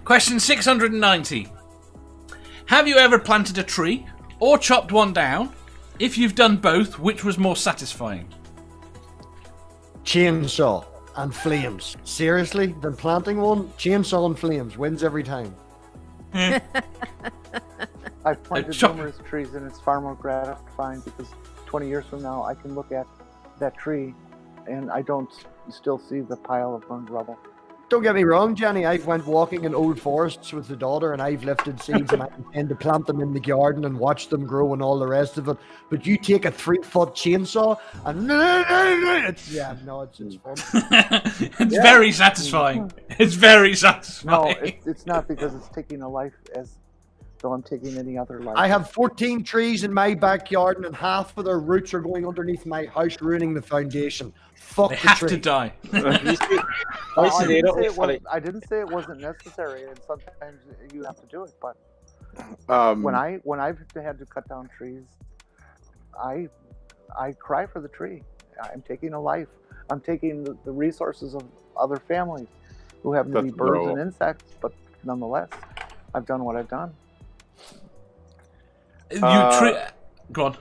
Question 690. Have you ever planted a tree or chopped one down? If you've done both, which was more satisfying? Chainsaw and flames. Seriously? Than planting one? Chainsaw and flames wins every time. I've planted numerous trees, and it's far more gratifying because 20 years from now, I can look at that tree, and I don't still see the pile of burned rubble. Don't get me wrong, Jenny. I've went walking in old forests with the daughter, and I've lifted seeds and I intend to plant them in the garden and watch them grow and all the rest of it. But you take a 3-foot chainsaw and it's fun. It's very satisfying. It's very satisfying. No, it's not, because it's taking a life as though I'm taking any other life. I have 14 trees in my backyard, and half of their roots are going underneath my house, ruining the foundation. Fuck They the have tree. to die. I didn't say it wasn't necessary, and sometimes you have to do it. But when I've had to cut down trees, I cry for the tree. I'm taking a life. I'm taking the resources of other families who happen to be birds and insects, but nonetheless, I've done what I've done. Go on.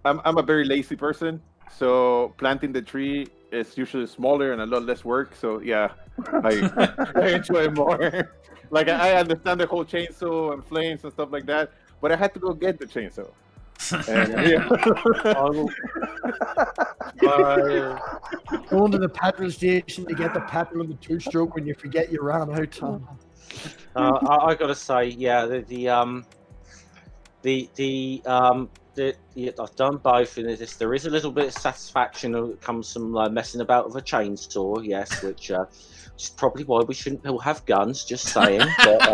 I'm a very lazy person, so planting the tree is usually smaller and a lot less work. So yeah, I enjoy it more. Like I understand the whole chainsaw and flames and stuff like that, but I had to go get the chainsaw. And, Going to the petrol station to get the petrol in the 2-stroke when you forget you ran out. I gotta say, yeah, I've done both, and there is a little bit of satisfaction that comes from messing about with a chainsaw, yes, which is probably why we shouldn't all have guns. Just saying. But,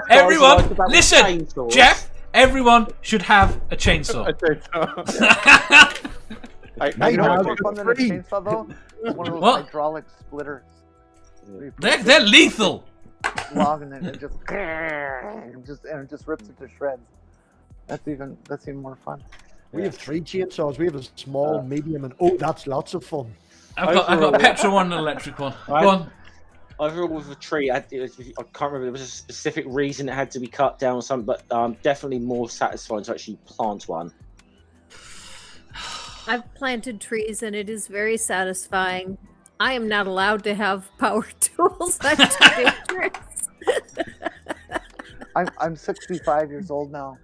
everyone, listen, Jeff. Everyone should have a chainsaw. You know what's more fun than a chainsaw, though? One of those hydraulic splitters. They're lethal. Long, and then it just rips it to shreds. That's even more fun. We have 3 chainsaws. We have a small, medium, and that's lots of fun. I've got a petrol one and an electric one. Go on. Overall, with a tree, I can't remember. There was a specific reason it had to be cut down or something, but definitely more satisfying to actually plant one. I've planted trees, and it is very satisfying. I am not allowed to have power tools. I'm too dangerous. I'm 65 years old now,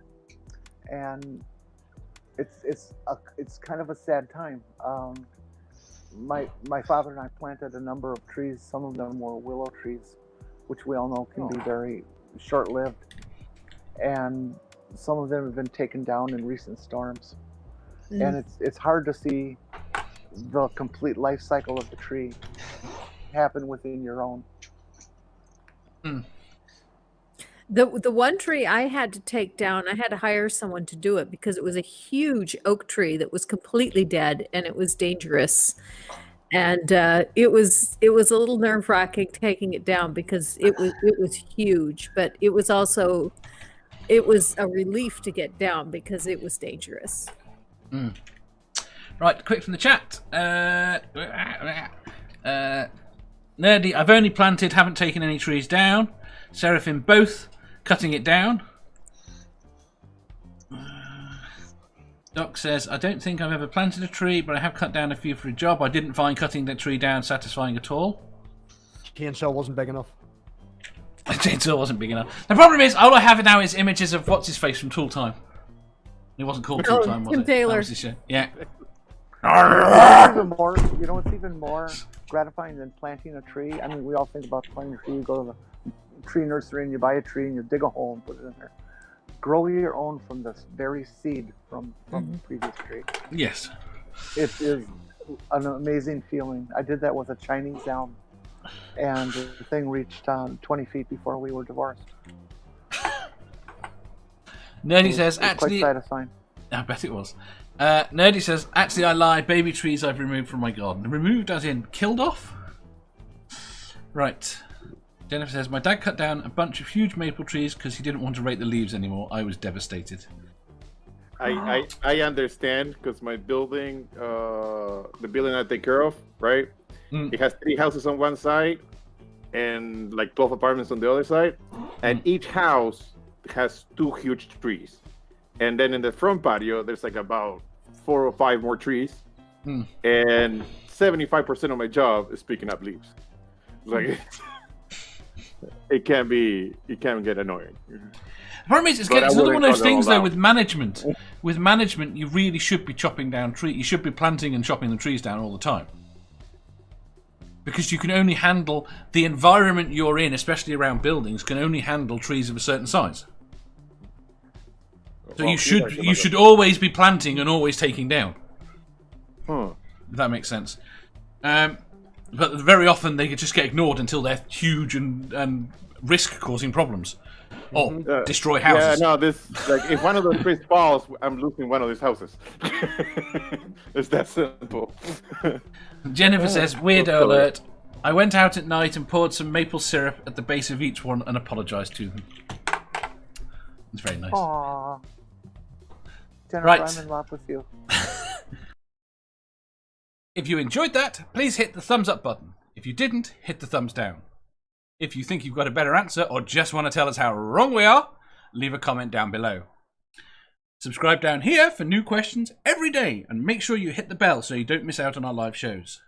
and it's kind of a sad time. My father and I planted a number of trees. Some of them were willow trees, which we all know can be very short-lived, and some of them have been taken down in recent storms. And it's hard to see the complete life cycle of the tree happen within your own. The one tree I had to take down, I had to hire someone to do it because it was a huge oak tree that was completely dead, and it was dangerous. And it was a little nerve-wracking taking it down because it was huge, but it was also a relief to get down because it was dangerous. Right, quick from the chat. Nerdy, I've only planted, haven't taken any trees down. Seraphim, both cutting it down. Doc says, I don't think I've ever planted a tree, but I have cut down a few for a job. I didn't find cutting the tree down satisfying at all. Chainsaw wasn't big enough. The chainsaw wasn't big enough. The problem is, all I have now is images of what's-his-face from Tool Time. It wasn't called Tool Time, was Tim it? Taylor. That was his show. Yeah. Even more gratifying than planting a tree. I mean, we all think about planting a tree. You go to the tree nursery and you buy a tree and you dig a hole and put it in there. Grow your own from this very seed from the previous tree. Yes. It is an amazing feeling. I did that with a Chinese elm, and the thing reached 20 feet before we were divorced. Nerdy says, actually, quite satisfying. I bet it was. Nerdy says, actually, I lied. Baby trees I've removed from my garden. Removed as in killed off? Right. Jennifer says, my dad cut down a bunch of huge maple trees because he didn't want to rake the leaves anymore. I was devastated. I understand because my building, the building I take care of, right? It has 3 houses on one side and like 12 apartments on the other side, and each house has 2 huge trees. And then in the front patio, there's like about 4 or 5 more trees, and 75% of my job is picking up leaves. Like it can get annoying. The problem is, it's another one of those things though with management. With management, you really should be chopping down trees. You should be planting and chopping the trees down all the time. Because you can only handle the environment you're in, especially around buildings, can only handle trees of a certain size. So you should always be planting and always taking down. If that makes sense. But very often they just get ignored until they're huge and risk causing problems. Or destroy houses. Yeah, no, if one of those trees falls, I'm losing one of these houses. It's that simple. Jennifer says, weirdo alert. I went out at night and poured some maple syrup at the base of each one and apologised to them. It's very nice. Aww. Jennifer, Right. I'm in love with you. If you enjoyed that, please hit the thumbs up button. If you didn't, hit the thumbs down. If you think you've got a better answer or just want to tell us how wrong we are, leave a comment down below. Subscribe down here for new questions every day, and make sure you hit the bell so you don't miss out on our live shows.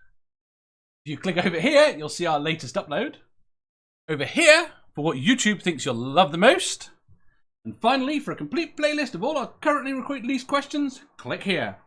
If you click over here, you'll see our latest upload. Over here, for what YouTube thinks you'll love the most. And finally, for a complete playlist of all our currently released questions, click here.